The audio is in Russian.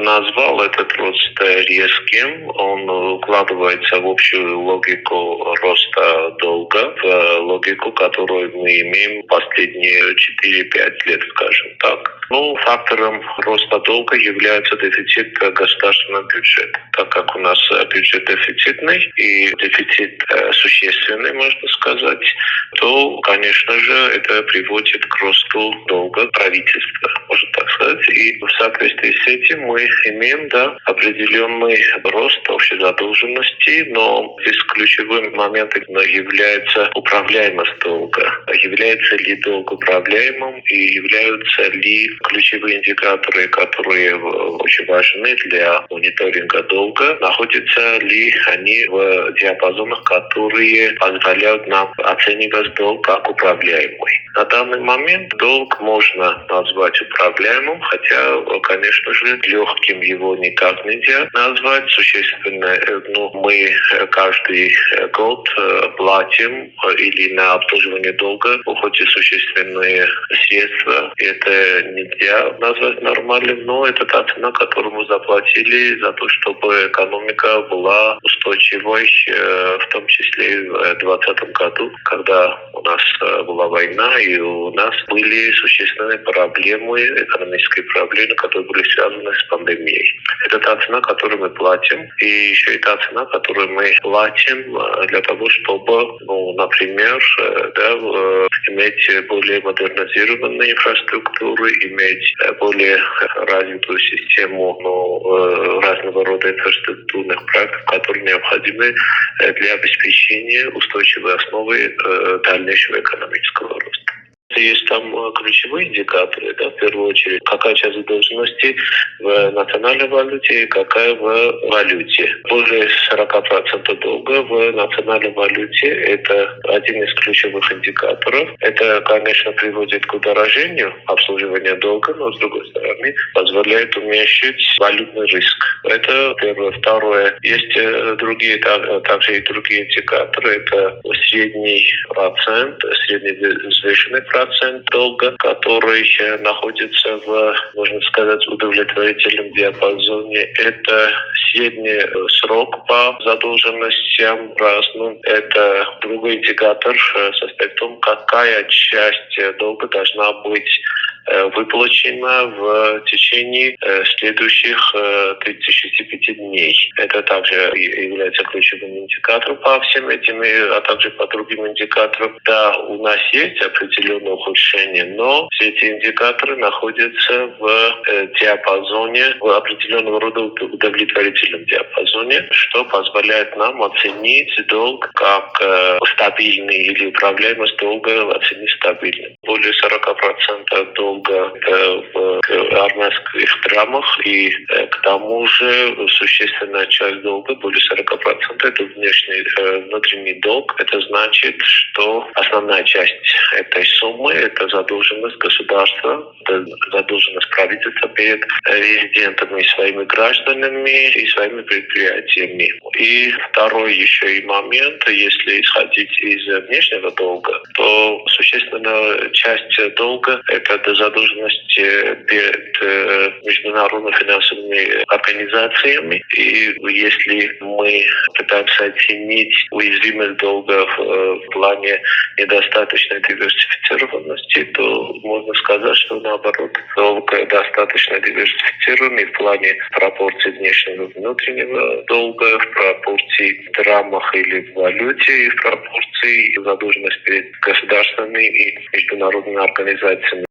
назвал этот рост резким. Он укладывается в общую логику роста долга, в логику, которую мы имеем последние 4-5 лет, скажем так. Фактором роста долга является дефицит государственного бюджета. Так как у нас бюджет дефицитный и дефицит существенный, можно сказать, то, конечно же, это приводит к росту долга правительства, можно так сказать. И в соответствии с этим мы имеем, определенный рост общей задолженности, но здесь ключевым моментом является управляемость долга. Является ли долг управляемым и являются ли ключевые индикаторы, которые очень важны для мониторинга долга, находятся ли они в диапазонах, которые позволяют нам оценивать долг как управляемый. На данный момент долг можно назвать управляемым, хотя, конечно же, легким его никак нельзя назвать. Существенно, мы каждый год платим или на обслуживание долга уходят существенные средства. Это нельзя назвать нормальным, но это та цена, которую мы заплатили за то, чтобы экономика была устойчивой, в том числе в 2020 году, когда у нас была война, и у нас были существенные проблемы, экономические проблемы, которые были связаны с пандемией. Это та цена, которую мы платим, и еще и та цена, которую мы платим для того, чтобы, например, иметь более модернизированную инфраструктуру, иметь более развитую систему разного рода инфраструктурных проектов, которые необходимы для обеспечения устойчивой основы дальнейшего экономического роста. Есть там ключевые индикаторы, в первую очередь, какая часть задолженности в национальной валюте и какая в валюте. Более 40% долга в национальной валюте – это один из ключевых индикаторов. Это, конечно, приводит к удорожению обслуживания долга, но, с другой стороны, позволяет уменьшить валютный риск. Это первое. Второе. Есть также и другие индикаторы. Это средний процент, средний взвешенный процент долга, который находится в, можно сказать, удовлетворительном диапазоне. Это средний срок по задолженностям разным. Это другой индикатор состоит в том, какая часть долга должна быть выплачена в течение следующих 35 дней. Это также является ключевым индикатором по всем этим, а также по другим индикаторам. Да, у нас есть определенное ухудшение, но все эти индикаторы находятся в диапазоне, в определенного рода удовлетворительном диапазоне, что позволяет нам оценить долг как стабильный или управляемость долга оценить стабильным. Более 40% долга в армянских драмах, и к тому же существенная часть долга, более 40%, это внутренний долг. Это значит, что основная часть этой суммы – это задолженность государства, это задолженность правительства перед резидентами и своими гражданами и своими предприятиями. И второй еще и момент, если исходить из внешнего долга, то существенная часть долга – это задолженность перед международными финансовыми организациями. И если мы пытаемся оценить уязвимость долга в плане недостаточной диверсифицированности, то можно сказать, что наоборот, долг достаточно диверсифицирован и в плане пропорции внешнего и внутреннего долга, в пропорции в драмах или в валюте, и в пропорции задолженности перед государственными и международными организациями.